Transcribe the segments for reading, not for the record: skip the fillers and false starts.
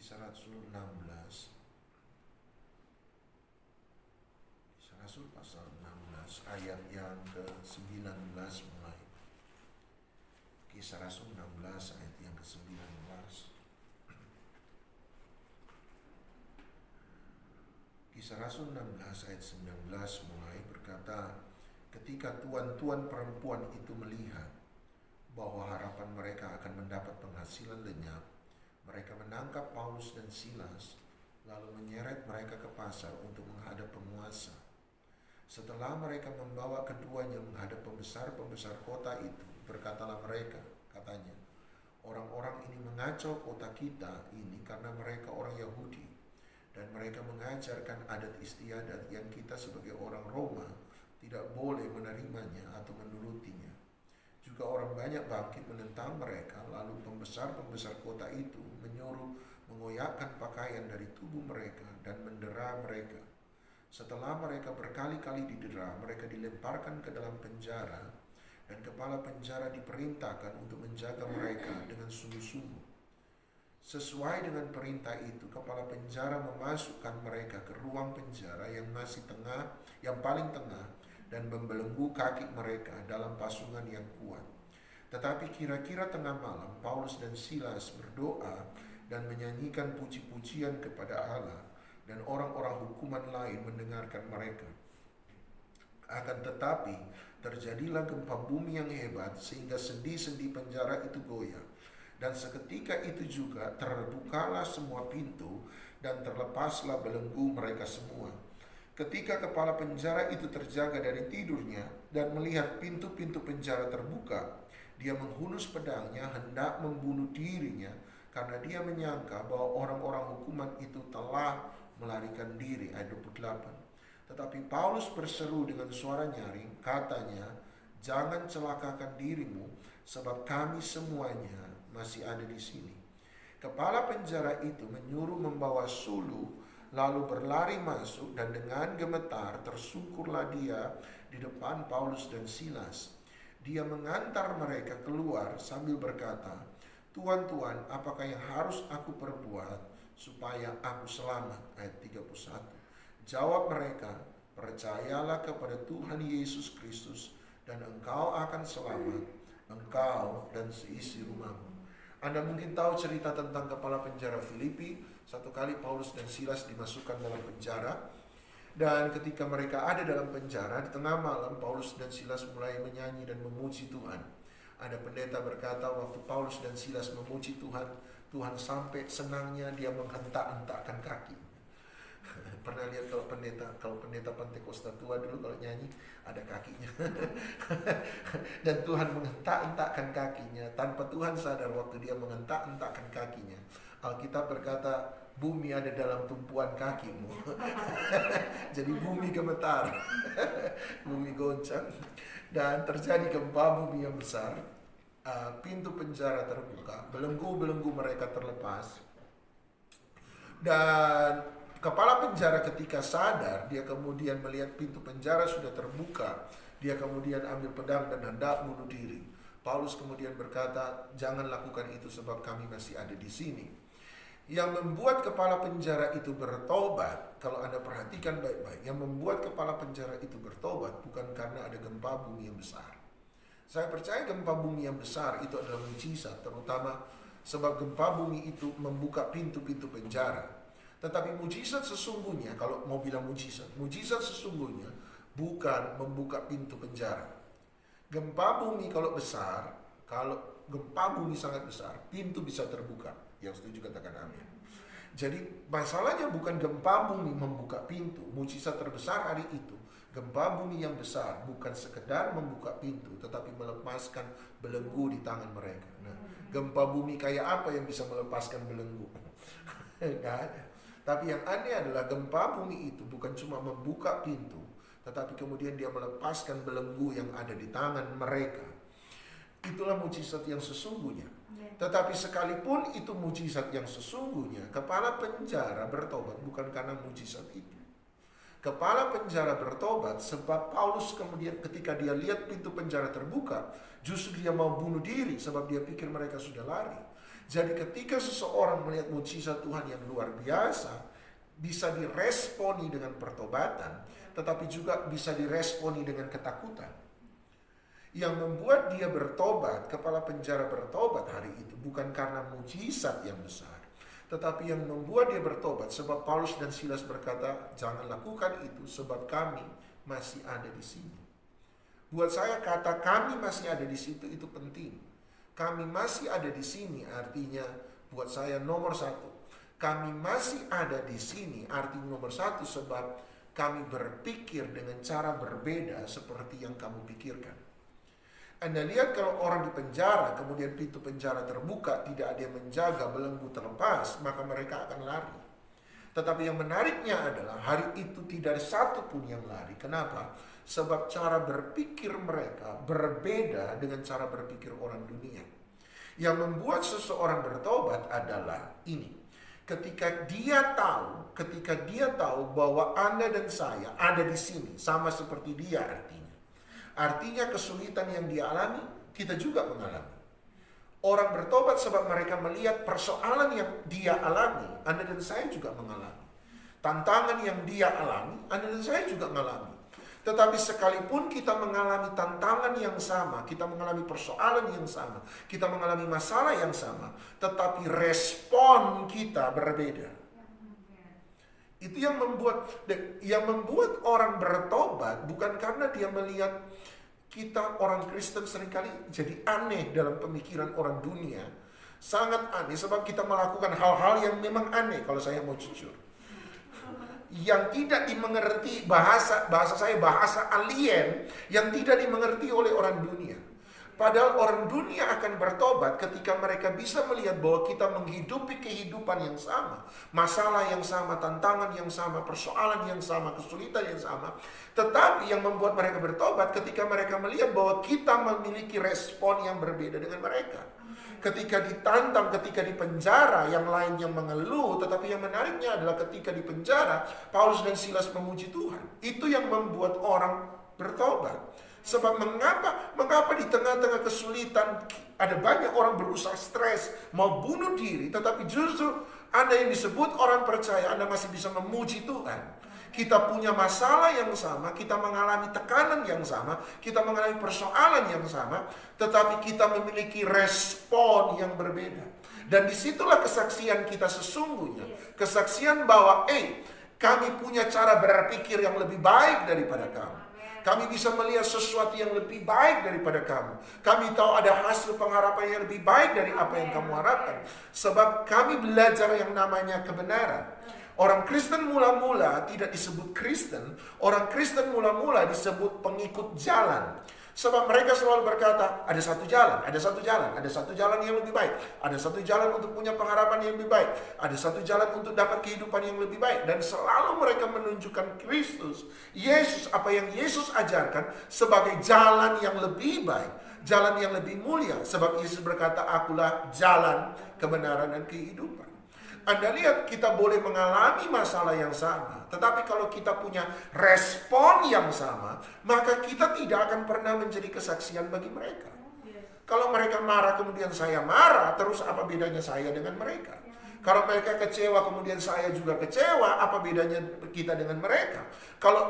Kisah Rasul 16. Kisah Rasul pasal 16 ayat yang ke-19 mulai. Kisah Rasul 16 ayat yang ke-19. Kisah Rasul 16 ayat 19 mulai berkata, ketika tuan-tuan perempuan itu melihat bahwa harapan mereka akan mendapat penghasilan lenyap, mereka menangkap Paulus dan Silas, lalu menyeret mereka ke pasar untuk menghadap penguasa. Setelah mereka membawa keduanya menghadap pembesar-pembesar kota itu, berkatalah mereka, katanya, orang-orang ini mengacau kota kita ini karena mereka orang Yahudi, dan mereka mengajarkan adat istiadat yang kita sebagai orang Roma tidak boleh menerimanya atau menurutinya. Juga orang banyak bangkit menentang mereka, lalu pembesar-pembesar kota itu menyuruh mengoyakkan pakaian dari tubuh mereka dan mendera mereka. Setelah mereka berkali-kali didera, mereka dilemparkan ke dalam penjara, dan kepala penjara diperintahkan untuk menjaga mereka dengan sungguh-sungguh. Sesuai dengan perintah itu, kepala penjara memasukkan mereka ke ruang penjara yang paling tengah, dan membelenggu kaki mereka dalam pasungan yang kuat. Tetapi kira-kira tengah malam, Paulus dan Silas berdoa dan menyanyikan puji-pujian kepada Allah, dan orang-orang hukuman lain mendengarkan mereka. Akan tetapi terjadilah gempa bumi yang hebat sehingga sendi-sendi penjara itu goyah, dan seketika itu juga terbukalah semua pintu dan terlepaslah belenggu mereka semua. Ketika kepala penjara itu terjaga dari tidurnya dan melihat pintu-pintu penjara terbuka, dia menghunus pedangnya hendak membunuh dirinya karena dia menyangka bahwa orang-orang hukuman itu telah melarikan diri. Ayat 28. Tetapi Paulus berseru dengan suara nyaring, katanya, jangan celakakan dirimu sebab kami semuanya masih ada di sini. Kepala penjara itu menyuruh membawa suluh, lalu berlari masuk, dan dengan gemetar tersungkurlah dia di depan Paulus dan Silas. Dia mengantar mereka keluar sambil berkata, Tuan-tuan, apakah yang harus aku perbuat supaya aku selamat? Ayat 31. Jawab mereka, percayalah kepada Tuhan Yesus Kristus dan engkau akan selamat, engkau dan seisi rumahmu. Anda mungkin tahu cerita tentang kepala penjara Filipi. Satu kali Paulus dan Silas dimasukkan dalam penjara, dan ketika mereka ada dalam penjara, di tengah malam Paulus dan Silas mulai menyanyi dan memuji Tuhan. Ada pendeta berkata, waktu Paulus dan Silas memuji Tuhan, Tuhan sampai senangnya dia menghentak-hentakkan kaki. Pernah lihat kalau pendeta Pantekosta tua dulu kalau nyanyi ada kakinya. Dan Tuhan menghentak-hentakkan kakinya tanpa Tuhan sadar. Waktu dia menghentak-hentakkan kakinya, Alkitab berkata bumi ada dalam tumpuan kakimu. Jadi bumi gemetar, bumi goncang, dan terjadi gempa bumi yang besar. Pintu penjara terbuka, belenggu-belenggu mereka terlepas, dan kepala penjara ketika sadar, dia kemudian melihat pintu penjara sudah terbuka. Dia kemudian ambil pedang dan hendak bunuh diri. Paulus kemudian berkata, jangan lakukan itu sebab kami masih ada di sini. Yang membuat kepala penjara itu bertobat, kalau Anda perhatikan baik-baik, yang membuat kepala penjara itu bertobat bukan karena ada gempa bumi yang besar. Saya percaya gempa bumi yang besar itu adalah mujizat, terutama sebab gempa bumi itu membuka pintu-pintu penjara. Tetapi mujizat sesungguhnya, kalau mau bilang mujizat sesungguhnya bukan membuka pintu penjara. Gempa bumi kalau besar, kalau gempa bumi sangat besar, pintu bisa terbuka. Yang setuju katakan amin. Jadi masalahnya bukan gempa bumi membuka pintu. Mujizat terbesar hari itu, gempa bumi yang besar bukan sekedar membuka pintu, tetapi melepaskan belenggu di tangan mereka. Nah, gempa bumi kayak apa yang bisa melepaskan belenggu? Nggak ada. Tapi yang aneh adalah gempa bumi itu bukan cuma membuka pintu, tetapi kemudian dia melepaskan belenggu yang ada di tangan mereka. Itulah mujizat yang sesungguhnya. Tetapi sekalipun itu mujizat yang sesungguhnya, kepala penjara bertobat bukan karena mujizat itu. Kepala penjara bertobat sebab Paulus kemudian ketika dia lihat pintu penjara terbuka, justru dia mau bunuh diri sebab dia pikir mereka sudah lari. Jadi ketika seseorang melihat mujizat Tuhan yang luar biasa, bisa diresponi dengan pertobatan, tetapi juga bisa diresponi dengan ketakutan. Yang membuat dia bertobat, kepala penjara bertobat hari itu, bukan karena mujizat yang besar, tetapi yang membuat dia bertobat, sebab Paulus dan Silas berkata, jangan lakukan itu, sebab kami masih ada di sini. Buat saya kata kami masih ada di situ itu penting. Kami masih ada di sini artinya buat saya nomor satu. Kami masih ada di sini artinya nomor satu sebab kami berpikir dengan cara berbeda seperti yang kamu pikirkan. Anda lihat kalau orang di penjara, kemudian pintu penjara terbuka, tidak ada yang menjaga, belenggu terlepas, maka mereka akan lari. Tetapi yang menariknya adalah hari itu tidak ada satupun yang lari. Kenapa? Sebab cara berpikir mereka berbeda dengan cara berpikir orang dunia. Yang membuat seseorang bertobat adalah ini. Ketika dia tahu bahwa Anda dan saya ada di sini, sama seperti dia artinya. Artinya kesulitan yang dia alami, kita juga mengalami. Orang bertobat sebab mereka melihat persoalan yang dia alami, Anda dan saya juga mengalami. Tantangan yang dia alami, Anda dan saya juga mengalami. Tetapi sekalipun kita mengalami tantangan yang sama, kita mengalami persoalan yang sama, kita mengalami masalah yang sama, tetapi respon kita berbeda. Itu yang membuat orang bertobat bukan karena dia melihat kita orang Kristen seringkali jadi aneh dalam pemikiran orang dunia. Sangat aneh sebab kita melakukan hal-hal yang memang aneh kalau saya mau jujur. Yang tidak dimengerti bahasa alien yang tidak dimengerti oleh orang dunia. Padahal orang dunia akan bertobat ketika mereka bisa melihat bahwa kita menghidupi kehidupan yang sama, masalah yang sama, tantangan yang sama, persoalan yang sama, kesulitan yang sama. Tetapi yang membuat mereka bertobat ketika mereka melihat bahwa kita memiliki respon yang berbeda dengan mereka. Ketika ditantang, ketika di penjara, yang lain yang mengeluh. Tetapi yang menariknya adalah ketika di penjara, Paulus dan Silas memuji Tuhan. Itu yang membuat orang bertobat. Sebab mengapa di tengah-tengah kesulitan ada banyak orang berusaha stres, mau bunuh diri, tetapi justru Anda yang disebut orang percaya, Anda masih bisa memuji Tuhan. Kita punya masalah yang sama, kita mengalami tekanan yang sama, kita mengalami persoalan yang sama, tetapi kita memiliki respon yang berbeda. Dan disitulah kesaksian kita sesungguhnya. Kesaksian bahwa, kami punya cara berpikir yang lebih baik daripada kamu. Kami bisa melihat sesuatu yang lebih baik daripada kamu. Kami tahu ada hasil pengharapan yang lebih baik dari apa yang kamu harapkan. Sebab kami belajar yang namanya kebenaran. Orang Kristen mula-mula tidak disebut Kristen. Orang Kristen mula-mula disebut pengikut jalan. Sebab mereka selalu berkata, ada satu jalan, ada satu jalan, ada satu jalan yang lebih baik. Ada satu jalan untuk punya pengharapan yang lebih baik. Ada satu jalan untuk dapat kehidupan yang lebih baik. Dan selalu mereka menunjukkan Kristus, Yesus, apa yang Yesus ajarkan sebagai jalan yang lebih baik. Jalan yang lebih mulia. Sebab Yesus berkata, akulah jalan, kebenaran, dan kehidupan. Anda lihat kita boleh mengalami masalah yang sama. Tetapi kalau kita punya respon yang sama, maka kita tidak akan pernah menjadi kesaksian bagi mereka. Kalau mereka marah kemudian saya marah, terus apa bedanya saya dengan mereka? Kalau mereka kecewa kemudian saya juga kecewa, apa bedanya kita dengan mereka? Kalau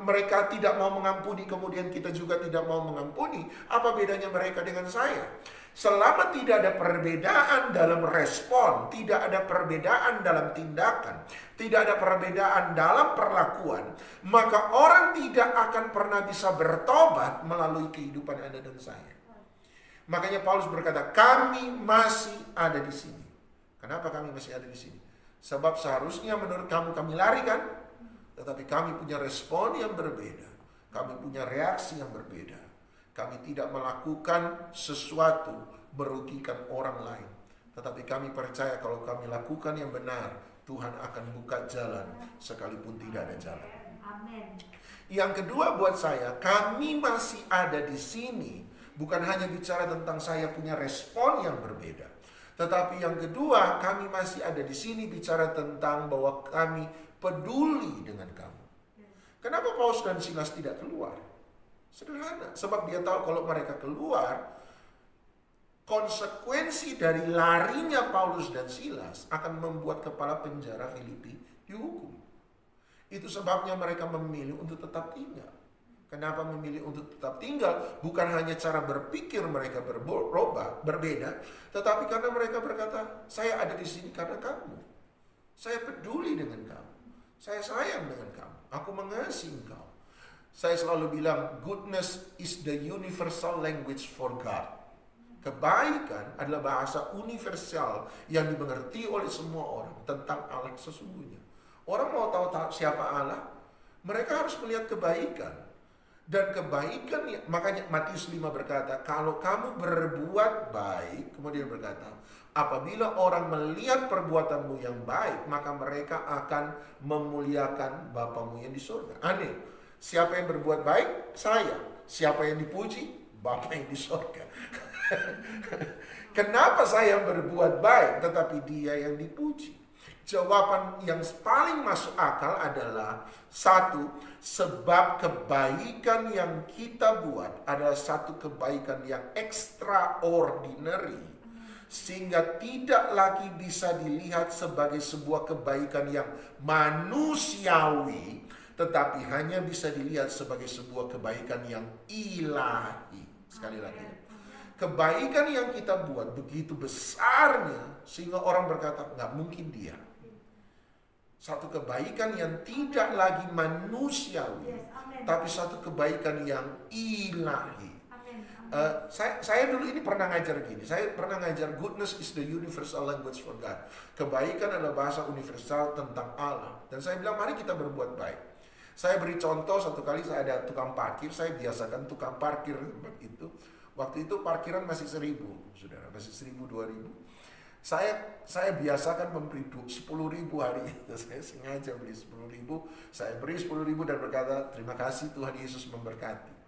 mereka tidak mau mengampuni kemudian kita juga tidak mau mengampuni, apa bedanya mereka dengan saya? Selama tidak ada perbedaan dalam respon, tidak ada perbedaan dalam tindakan, tidak ada perbedaan dalam perlakuan, maka orang tidak akan pernah bisa bertobat melalui kehidupan Anda dan saya. Makanya Paulus berkata, kami masih ada di sini. Kenapa kami masih ada di sini? Sebab seharusnya menurut kamu kami lari kan? Tetapi kami punya respon yang berbeda. Kami punya reaksi yang berbeda. Kami tidak melakukan sesuatu merugikan orang lain. Tetapi kami percaya kalau kami lakukan yang benar, Tuhan akan buka jalan sekalipun tidak ada jalan. Amen. Yang kedua buat saya, kami masih ada di sini. Bukan hanya bicara tentang saya punya respon yang berbeda. Tetapi yang kedua, kami masih ada di sini bicara tentang bahwa kami peduli dengan kamu. Kenapa Paulus dan Silas tidak keluar? Sederhana, sebab dia tahu kalau mereka keluar, konsekuensi dari larinya Paulus dan Silas akan membuat kepala penjara Filipi dihukum. Itu sebabnya mereka memilih untuk tetap tinggal. Kenapa memilih untuk tetap tinggal? Bukan hanya cara berpikir mereka berbeda, tetapi karena mereka berkata, saya ada di sini karena kamu. Saya peduli dengan kamu. Saya sayang dengan kamu. Aku mengasihi engkau. Saya selalu bilang, goodness is the universal language for God. Kebaikan adalah bahasa universal yang dimengerti oleh semua orang tentang Allah sesungguhnya. Orang mau tahu siapa Allah, mereka harus melihat kebaikan. Dan kebaikan, makanya Matius 5 berkata, kalau kamu berbuat baik, kemudian berkata, apabila orang melihat perbuatanmu yang baik, maka mereka akan memuliakan Bapamu yang di surga. Aneh, siapa yang berbuat baik? Saya. Siapa yang dipuji? Bapa yang di surga. Kenapa saya berbuat baik tetapi dia yang dipuji? Jawaban yang paling masuk akal adalah satu, sebab kebaikan yang kita buat adalah satu kebaikan yang extraordinary, sehingga tidak lagi bisa dilihat sebagai sebuah kebaikan yang manusiawi, tetapi hanya bisa dilihat sebagai sebuah kebaikan yang ilahi. Sekali lagi, kebaikan yang kita buat begitu besarnya sehingga orang berkata, nggak mungkin dia. Satu kebaikan yang tidak lagi manusiawi, tapi satu kebaikan yang ilahi. Saya dulu ini pernah ngajar gini. Saya pernah ngajar goodness is the universal language for God. Kebaikan adalah bahasa universal tentang Allah. Dan saya bilang mari kita berbuat baik. Saya beri contoh, satu kali saya ada tukang parkir. Saya biasakan tukang parkir tempat itu. Waktu itu parkiran masih 1.000, saudara, masih 1.000, 2.000. Saya biasakan memberi 10.000 hari itu. Saya sengaja beli 10.000. Saya beri 10.000 dan berkata, terima kasih Tuhan Yesus memberkati.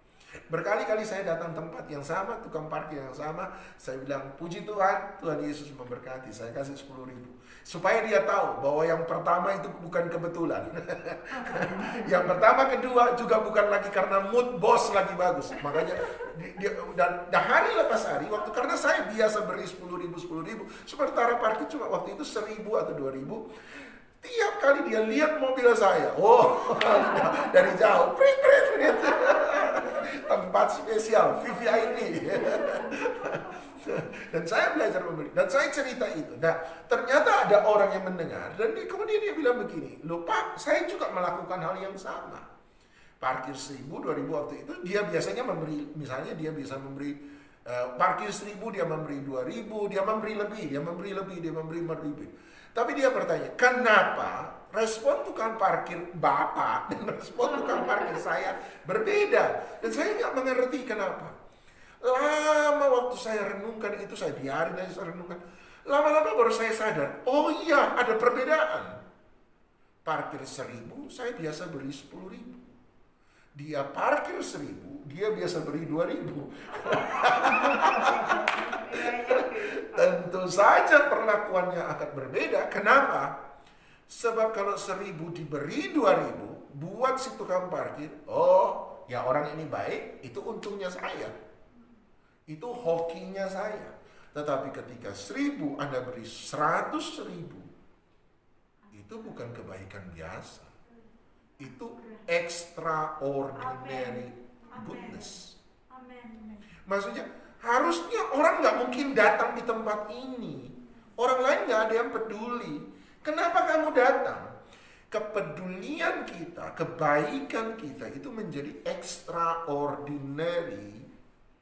Berkali-kali saya datang tempat yang sama, tukang parkir yang sama. Saya bilang, puji Tuhan, Tuhan Yesus memberkati. Saya kasih 10.000. Supaya dia tahu bahwa yang pertama itu bukan kebetulan. Yang pertama, kedua juga bukan lagi karena mood bos lagi bagus. Makanya dan hari lepas hari, waktu karena saya biasa beri 10.000, sementara parkir cuma waktu itu 1.000 atau 2.000. Tiap kali dia lihat mobil saya, dari jauh, prit. Tempat spesial, VVIP. Dan saya belajar membeli, dan saya cerita itu. Nah, ternyata ada orang yang mendengar, dan kemudian dia bilang begini, loh Pak, saya juga melakukan hal yang sama. Parkir 1.000, 2.000 waktu itu, dia biasanya memberi, misalnya dia bisa memberi, parkir 1.000, dia memberi 2.000, dia memberi lebih, dia memberi 4.000. Tapi dia bertanya, kenapa respon tukang parkir Bapak dan respon tukang parkir saya berbeda? Dan saya nggak mengerti kenapa. Lama waktu saya renungkan itu, saya biarin aja saya renungkan. Lama-lama baru saya sadar, oh iya ada perbedaan. Parkir 1.000, saya biasa beri 10.000. Dia parkir 1.000, dia biasa beri 2.000. Tentu saja perlakuannya akan berbeda. Kenapa? Sebab kalau 1.000 diberi 2.000, buat si tukang parkir, oh ya orang ini baik, itu untungnya saya. Itu hokinya saya. Tetapi ketika 1.000 Anda beri 100.000, itu bukan kebaikan biasa. Itu extraordinary goodness. Maksudnya harusnya orang nggak mungkin datang di tempat ini. Orang lain nggak ada yang peduli. Kenapa kamu datang? Kepedulian kita, kebaikan kita itu menjadi extraordinary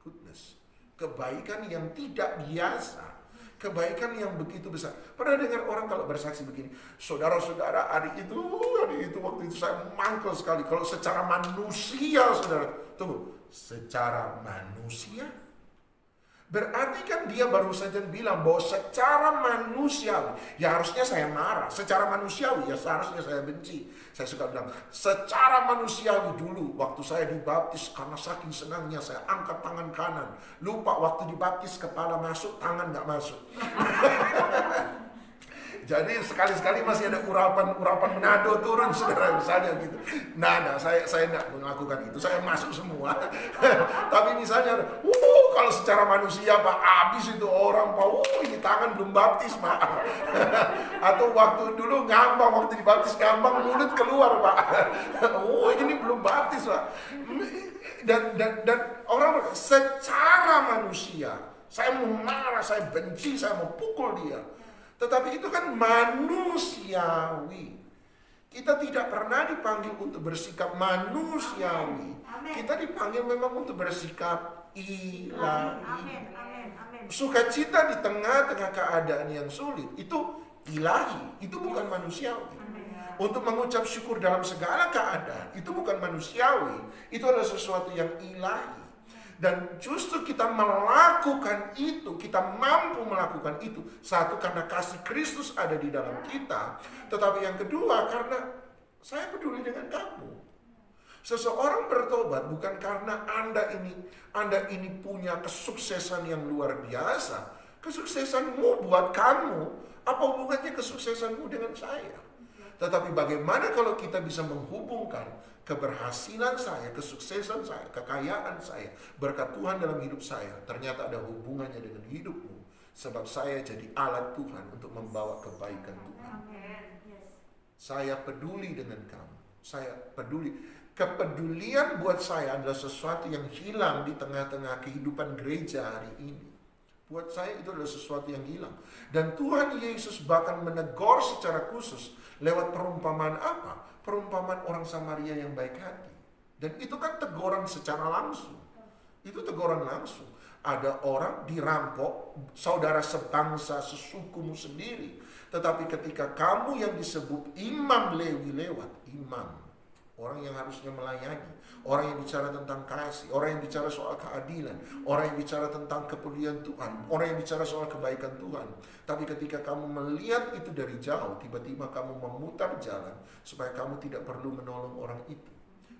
goodness. Kebaikan yang tidak biasa. Kebaikan yang begitu besar. Pernah dengar orang kalau bersaksi begini, saudara-saudara hari itu waktu itu saya mangkel sekali. Kalau secara manusia, saudara, tunggu, secara manusia? Berarti kan dia baru saja bilang bahwa secara manusiawi, ya harusnya saya marah. Secara manusiawi, ya seharusnya saya benci. Saya suka bilang, secara manusiawi dulu waktu saya dibaptis, karena saking senangnya saya angkat tangan kanan. Lupa waktu dibaptis kepala masuk, tangan nggak masuk. Jadi sekali-sekali masih ada urapan menado turun, saudara, misalnya gitu. Nah, saya nggak melakukan itu, saya masuk semua. Tapi misalnya, Kalau secara manusia Pak, habis itu orang Pak, ini tangan belum baptis Pak. Atau waktu dulu ngambang, waktu dibaptis ngambang mulut keluar Pak. Ini belum baptis Pak. Dan orang secara manusia, saya mau marah, saya benci, saya mau pukul dia. Tetapi itu kan manusiawi. Kita tidak pernah dipanggil untuk bersikap manusiawi. Kita dipanggil memang untuk bersikap ilahi. Sukacita di tengah-tengah keadaan yang sulit itu ilahi, itu bukan manusiawi. Untuk mengucap syukur dalam segala keadaan itu bukan manusiawi, itu adalah sesuatu yang ilahi. Dan justru kita melakukan itu, kita mampu melakukan itu. Satu, karena kasih Kristus ada di dalam kita. Tetapi yang kedua, karena saya peduli dengan kamu. Seseorang bertobat bukan karena Anda ini punya kesuksesan yang luar biasa. Kesuksesanmu buat kamu, apa hubungannya kesuksesanmu dengan saya? Tetapi bagaimana kalau kita bisa menghubungkan keberhasilan saya, kesuksesan saya, kekayaan saya, berkat Tuhan dalam hidup saya, ternyata ada hubungannya dengan hidupmu. Sebab saya jadi alat Tuhan untuk membawa kebaikan Tuhan. Saya peduli dengan kamu. Saya peduli. Kepedulian buat saya adalah sesuatu yang hilang di tengah-tengah kehidupan gereja hari ini. Buat saya itu adalah sesuatu yang hilang. Dan Tuhan Yesus bahkan menegur secara khusus lewat perumpamaan apa? Perumpamaan orang Samaria yang baik hati. Dan itu kan teguran secara langsung. Itu teguran langsung. Ada orang dirampok, saudara sebangsa, sesukumu sendiri. Tetapi ketika kamu yang disebut imam Lewi lewat, imam, orang yang harusnya melayani, orang yang bicara tentang kasih, orang yang bicara soal keadilan, orang yang bicara tentang kepedulian Tuhan, orang yang bicara soal kebaikan Tuhan. Tapi ketika kamu melihat itu dari jauh, tiba-tiba kamu memutar jalan supaya kamu tidak perlu menolong orang itu.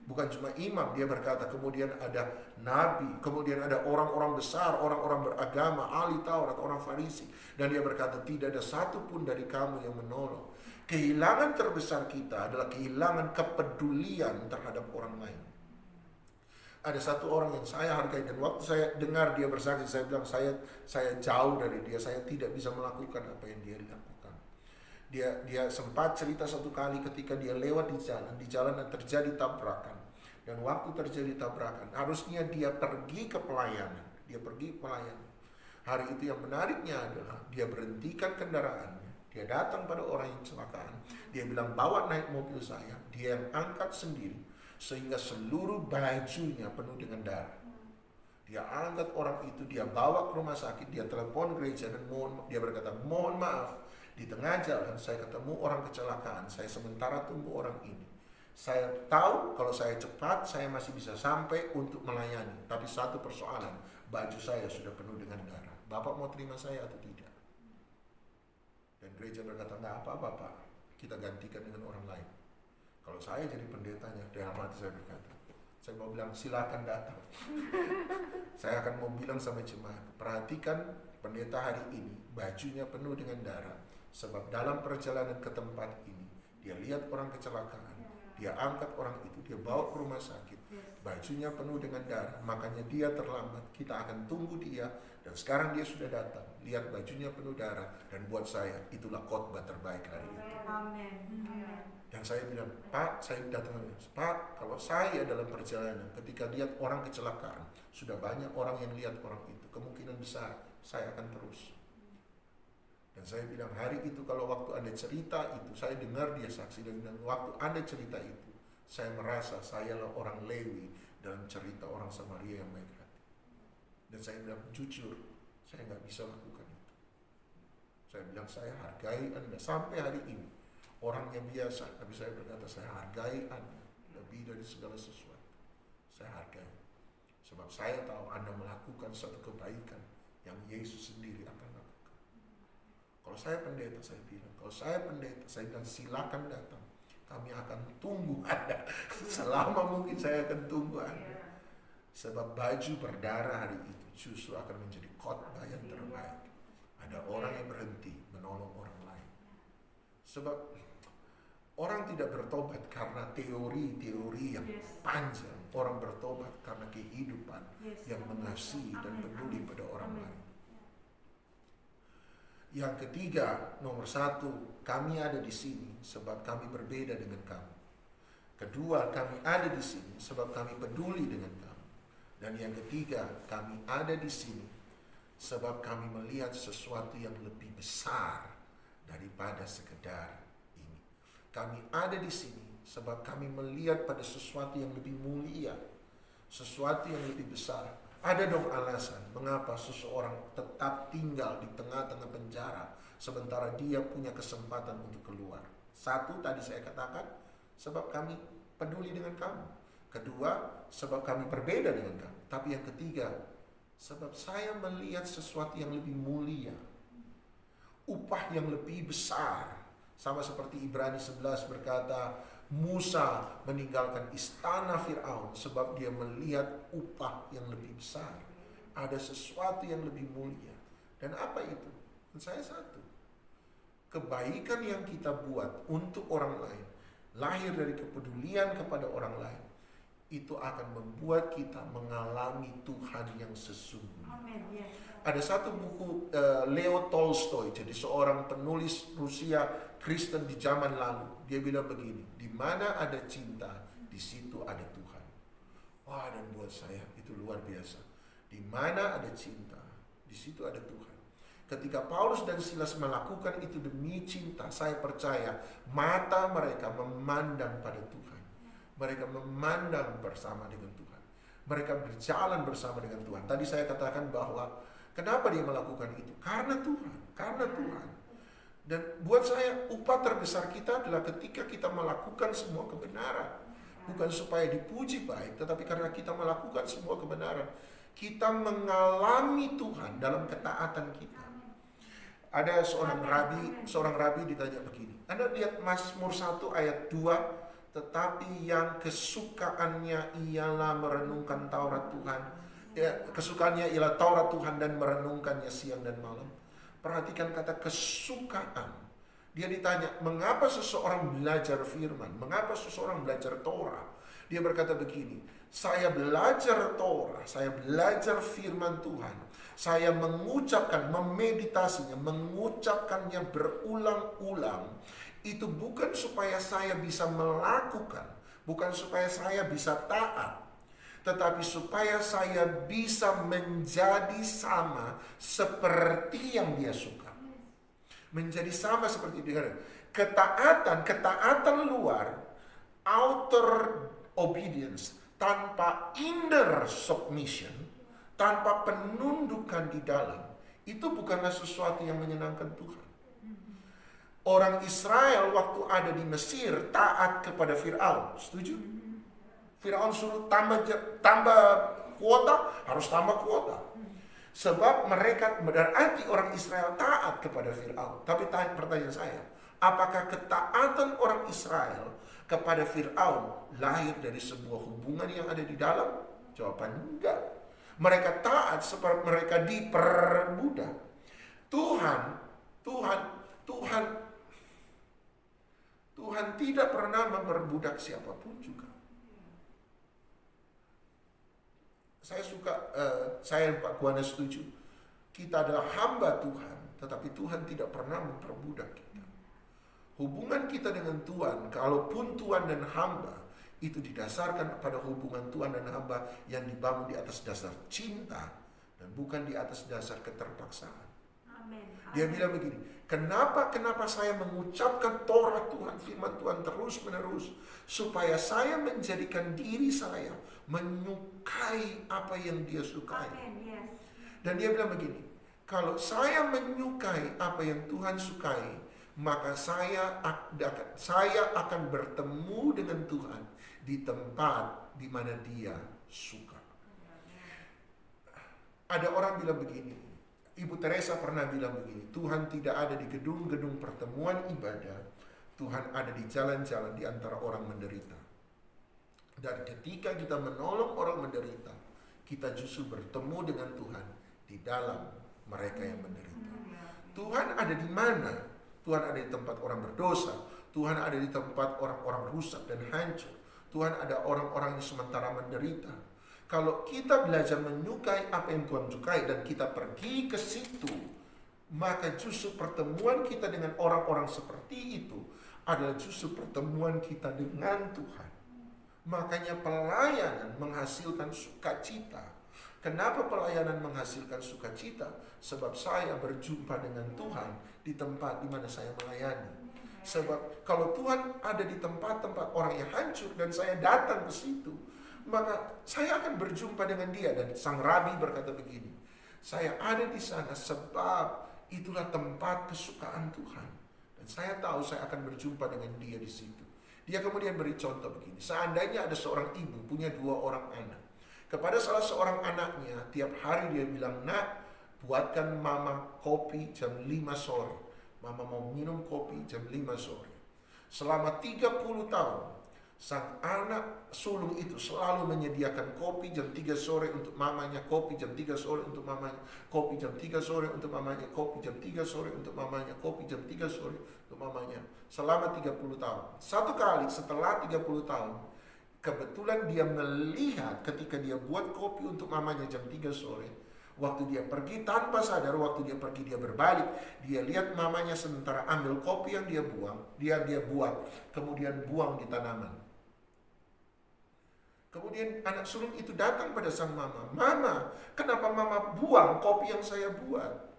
Bukan cuma imam, dia berkata, kemudian ada nabi, kemudian ada orang-orang besar, orang-orang beragama, ahli Taurat, orang Farisi. Dan dia berkata, tidak ada satupun dari kamu yang menolong. Kehilangan terbesar kita adalah kehilangan kepedulian terhadap orang lain. Ada satu orang yang saya hargai, dan waktu saya dengar dia bersaksi, saya bilang saya jauh dari dia, saya tidak bisa melakukan apa yang dia lakukan. Dia sempat cerita satu kali ketika dia lewat di jalan dan terjadi tabrakan. Dan waktu terjadi tabrakan, harusnya dia pergi ke pelayanan. Hari itu yang menariknya adalah dia berhentikan kendaraannya. Dia datang pada orang yang kecelakaan. Dia bilang, bawa naik mobil saya. Dia yang angkat sendiri. Sehingga seluruh bajunya penuh dengan darah. Dia angkat orang itu, dia bawa ke rumah sakit. Dia telepon gereja dan dia berkata, mohon maaf. Di tengah jalan saya ketemu orang kecelakaan. Saya sementara tunggu orang ini. Saya tahu kalau saya cepat saya masih bisa sampai untuk melayani. Tapi satu persoalan, baju saya sudah penuh dengan darah. Bapak mau terima saya atau tidak? Dan gereja berkata, enggak apa-apa Pak, kita gantikan dengan orang lain. Kalau saya jadi pendetanya, dalam hati saya berkata, saya mau bilang silakan datang. Saya akan mau bilang sama jemaat, perhatikan pendeta hari ini, bajunya penuh dengan darah. Sebab dalam perjalanan ke tempat ini, dia lihat orang kecelakaan, dia angkat orang itu, dia bawa ke rumah sakit, bajunya penuh dengan darah, makanya dia terlambat. Kita akan tunggu dia, dan sekarang dia sudah datang, lihat bajunya penuh darah, dan buat saya itulah khotbah terbaik hari itu. Dan saya bilang, Pak, saya datang, Pak, kalau saya dalam perjalanan ketika lihat orang kecelakaan, sudah banyak orang yang lihat orang itu, kemungkinan besar saya akan terus. Dan saya bilang, hari itu kalau waktu Anda cerita itu, saya dengar dia saksi, dan bilang, waktu Anda cerita itu, saya merasa sayalah orang Lewi dalam cerita orang Samaria yang baik hati. Dan saya bilang, jujur, saya nggak bisa lakukan itu. Saya bilang, saya hargai Anda sampai hari ini. Orangnya biasa, tapi saya berkata, saya hargai Anda lebih dari segala sesuatu. Saya hargai. Sebab saya tahu Anda melakukan suatu kebaikan yang Yesus sendiri akan lakukan. Kalau saya pendeta, saya bilang silakan datang. Kami akan tunggu Anda. Selama mungkin saya akan tunggu Anda. Sebab baju berdarah hari itu justru akan menjadi khotbah yang terbaik. Ada orang yang berhenti menolong orang lain. Sebab Orang tidak bertobat karena teori-teori yang panjang. Orang bertobat karena kehidupan yang mengasihi dan peduli pada orang lain. Yang ketiga, nomor 1, kami ada di sini sebab kami berbeda dengan kamu. Kedua, kami ada di sini sebab kami peduli dengan kamu. Dan yang ketiga, kami ada di sini sebab kami melihat sesuatu yang lebih besar daripada sekedar ini. Kami ada di sini sebab kami melihat pada sesuatu yang lebih mulia, sesuatu yang lebih besar. Ada dong alasan mengapa seseorang tetap tinggal di tengah-tengah penjara sementara dia punya kesempatan untuk keluar. 1, tadi saya katakan, sebab kami peduli dengan kamu. Kedua, sebab kami berbeda dengan kamu. Tapi yang ketiga, sebab saya melihat sesuatu yang lebih mulia, upah yang lebih besar. Sama seperti Ibrani 11 berkata, Musa meninggalkan istana Firaun sebab dia melihat upah yang lebih besar. Ada sesuatu yang lebih mulia. Dan apa itu? Dan saya satu, kebaikan yang kita buat untuk orang lain, lahir dari kepedulian kepada orang lain, itu akan membuat kita mengalami Tuhan yang sesungguhnya. Amen. Ada satu buku Leo Tolstoy, jadi seorang penulis Rusia Kristen di zaman lalu. Dia bilang begini, di mana ada cinta, di situ ada Tuhan. Wah, dan buat saya itu luar biasa. Di mana ada cinta, di situ ada Tuhan. Ketika Paulus dan Silas melakukan itu demi cinta, saya percaya mata mereka memandang pada Tuhan. Mereka memandang bersama dengan Tuhan. Mereka berjalan bersama dengan Tuhan. Tadi saya katakan bahwa kenapa dia melakukan itu? Karena Tuhan. Karena Tuhan. Dan buat saya upah terbesar kita adalah ketika kita melakukan semua kebenaran. Bukan supaya dipuji baik, tetapi karena kita melakukan semua kebenaran. Kita mengalami Tuhan dalam ketaatan kita. Ada seorang rabi ditanya begini. Anda lihat Mazmur 1 ayat 2, tetapi yang kesukaannya ialah merenungkan Taurat Tuhan. Kesukaannya ialah Taurat Tuhan dan merenungkannya siang dan malam. Perhatikan kata kesukaan. Dia ditanya, mengapa seseorang belajar firman? Mengapa seseorang belajar Torah? Dia berkata begini, saya belajar Torah, saya belajar firman Tuhan. Saya mengucapkan, memeditasinya, mengucapkannya berulang-ulang. Itu bukan supaya saya bisa melakukan, bukan supaya saya bisa taat, tetapi supaya saya bisa menjadi sama seperti yang dia suka. Menjadi sama seperti dia. Ketaatan luar, outer obedience, tanpa inner submission, tanpa penundukan di dalam, itu bukanlah sesuatu yang menyenangkan Tuhan. Orang Israel waktu ada di Mesir taat kepada Firaun, setuju? Firaun suruh tambah kuota, harus tambah kuota. Sebab mereka berarti orang Israel taat kepada Firaun. Tapi pertanyaan saya, apakah ketaatan orang Israel kepada Firaun lahir dari sebuah hubungan yang ada di dalam? Jawaban enggak. Mereka taat sebab mereka diperbudak. Tuhan tidak pernah memperbudak siapapun juga. Saya Pak Kuana setuju. Kita adalah hamba Tuhan, tetapi Tuhan tidak pernah memperbudak kita. Hubungan kita dengan Tuhan, kalaupun Tuhan dan hamba, itu didasarkan pada hubungan Tuhan dan hamba yang dibangun di atas dasar cinta dan bukan di atas dasar keterpaksaan. Amen. Dia bilang begini, kenapa saya mengucapkan Torah Tuhan, firman Tuhan terus menerus, supaya saya menjadikan diri saya menyukai apa yang dia sukai. Amen. Yes. Dan dia bilang begini, kalau saya menyukai apa yang Tuhan sukai, maka saya akan bertemu dengan Tuhan di tempat di mana dia suka. Ada orang bilang begini, Ibu Teresa pernah bilang begini, Tuhan tidak ada di gedung-gedung pertemuan ibadah, Tuhan ada di jalan-jalan di antara orang menderita. Dan ketika kita menolong orang menderita, kita justru bertemu dengan Tuhan di dalam mereka yang menderita. Tuhan ada di mana? Tuhan ada di tempat orang berdosa. Tuhan ada di tempat orang-orang rusak dan hancur. Tuhan ada orang-orang yang sementara menderita. Kalau kita belajar menyukai apa yang Tuhan sukai dan kita pergi ke situ, maka justru pertemuan kita dengan orang-orang seperti itu adalah justru pertemuan kita dengan Tuhan. Makanya pelayanan menghasilkan sukacita. Kenapa pelayanan menghasilkan sukacita? Sebab saya berjumpa dengan Tuhan di tempat di mana saya melayani. Sebab kalau Tuhan ada di tempat-tempat orang yang hancur dan saya datang ke situ, maka saya akan berjumpa dengan dia. Dan sang rabi berkata begini, saya ada di sana sebab itulah tempat kesukaan Tuhan. Dan saya tahu saya akan berjumpa dengan dia di situ. Dia kemudian beri contoh begini, seandainya ada seorang ibu punya 2 orang anak. Kepada salah seorang anaknya, tiap hari dia bilang, nak, buatkan mama kopi jam 5 sore. Mama mau minum kopi jam 5 sore. Selama 30 tahun, sang anak sulung itu selalu menyediakan kopi jam 3 sore untuk mamanya, kopi jam 3 sore untuk mamanya, kopi jam 3 sore untuk mamanya, kopi jam 3 sore untuk mamanya, kopi jam 3 sore untuk mamanya. Selama 30 tahun. Satu kali setelah 30 tahun, kebetulan dia melihat ketika dia buat kopi untuk mamanya jam 3 sore, waktu dia pergi tanpa sadar, waktu dia pergi dia berbalik, dia lihat mamanya sementara ambil kopi yang dia buang, dia buat, kemudian buang di tanaman. Kemudian anak sulung itu datang pada sang mama, mama, kenapa mama buang kopi yang saya buat?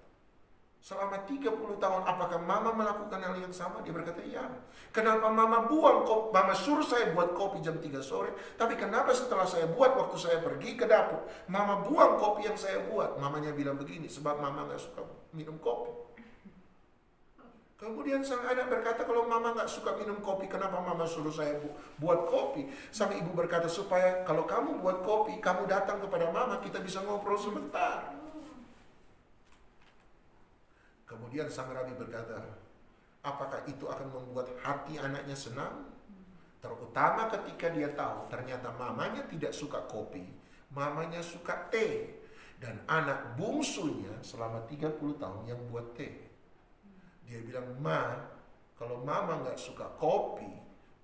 Selama 30 tahun, apakah mama melakukan hal yang sama? Dia berkata, ya. Kenapa mama buang kopi? Mama suruh saya buat kopi jam 3 sore, tapi kenapa setelah saya buat, waktu saya pergi ke dapur, mama buang kopi yang saya buat? Mamanya bilang begini, sebab mama gak suka minum kopi. Kemudian sang anak berkata, kalau mama gak suka minum kopi, kenapa mama suruh saya buat kopi? Sang ibu berkata, supaya kalau kamu buat kopi, kamu datang kepada mama, kita bisa ngobrol sebentar. Kemudian sang rabi berkata, apakah itu akan membuat hati anaknya senang? Terutama ketika dia tahu ternyata mamanya tidak suka kopi, mamanya suka teh. Dan anak bungsunya selama 30 tahun yang buat teh. Dia bilang, ma, kalau mama gak suka kopi,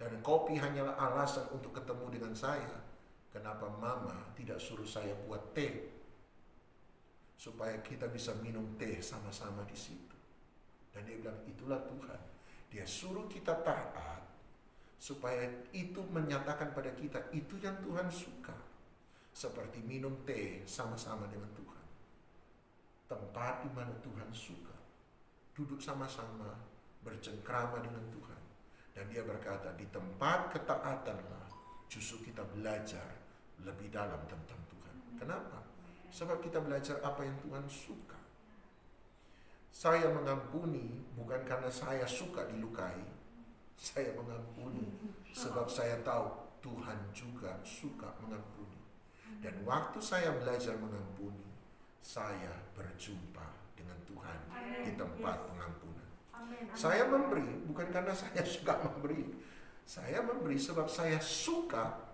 dan kopi hanyalah alasan untuk ketemu dengan saya, kenapa mama tidak suruh saya buat teh? Supaya kita bisa minum teh sama-sama di situ. Dan dia bilang, itulah Tuhan. Dia suruh kita taat, supaya itu menyatakan pada kita, itu yang Tuhan suka. Seperti minum teh sama-sama dengan Tuhan. Tempat di mana Tuhan suka. Duduk sama-sama, bercengkrama dengan Tuhan. Dan dia berkata, di tempat ketaatanlah, justru kita belajar lebih dalam tentang Tuhan. Kenapa? Sebab kita belajar apa yang Tuhan suka. Saya mengampuni bukan karena saya suka dilukai. Saya mengampuni sebab saya tahu Tuhan juga suka mengampuni. Dan waktu saya belajar mengampuni, saya berjumpa dengan Tuhan di tempat pengampunan. Saya memberi bukan karena saya suka memberi. Saya memberi sebab saya suka.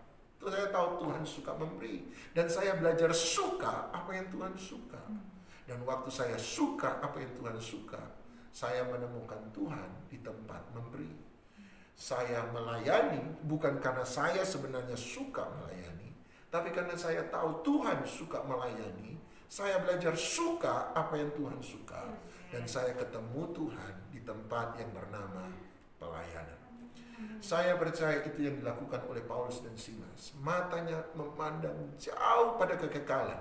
Saya tahu Tuhan suka memberi. Dan saya belajar suka apa yang Tuhan suka. Dan waktu saya suka apa yang Tuhan suka, saya menemukan Tuhan di tempat memberi. Saya melayani bukan karena saya sebenarnya suka melayani, tapi karena saya tahu Tuhan suka melayani. Saya belajar suka apa yang Tuhan suka. Dan saya ketemu Tuhan di tempat yang bernama pelayanan. Saya percaya itu yang dilakukan oleh Paulus dan Silas. Matanya memandang jauh pada kekekalan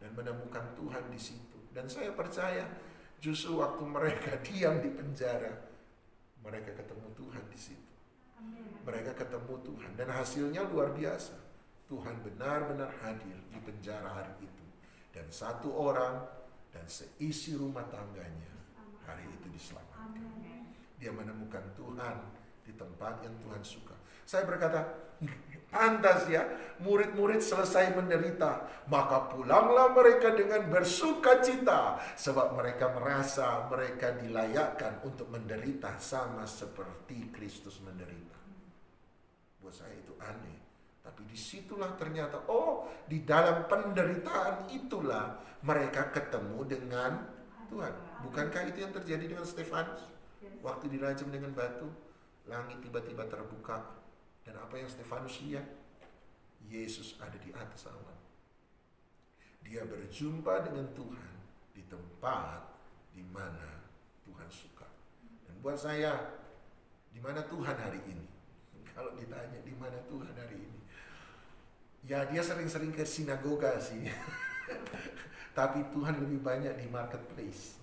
dan menemukan Tuhan di situ. Dan saya percaya justru waktu mereka diam di penjara, mereka ketemu Tuhan di situ. Mereka ketemu Tuhan dan hasilnya luar biasa. Tuhan benar-benar hadir di penjara hari itu. Dan satu orang dan seisi rumah tangganya hari itu diselamatkan. Dia menemukan Tuhan di tempat yang Tuhan suka. Saya berkata, pantas ya, murid-murid selesai menderita, maka pulanglah mereka dengan bersuka cita, sebab mereka merasa mereka dilayakkan untuk menderita sama seperti Kristus menderita. Buat saya itu aneh. Tapi disitulah ternyata, di dalam penderitaan itulah mereka ketemu dengan Tuhan. Bukankah itu yang terjadi dengan Stefanus? Waktu dirajam dengan batu, langit tiba-tiba terbuka. Dan apa yang Stefanus lihat? Yesus ada di atas awan. Dia berjumpa dengan Tuhan di tempat di mana Tuhan suka. Dan buat saya, di mana Tuhan hari ini? Kalau ditanya di mana Tuhan hari ini, ya dia sering-sering ke sinagoga sih. Tapi Tuhan lebih banyak di marketplace.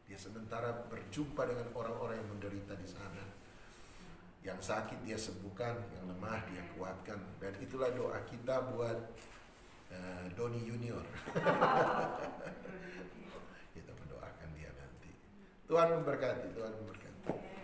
Dia sementara berjumpa dengan orang-orang yang menderita di sana. Yang sakit dia sembuhkan, yang lemah dia kuatkan. Dan itulah doa kita buat Doni Junior. Kita mendoakan dia nanti. Tuhan memberkati, Tuhan memberkati.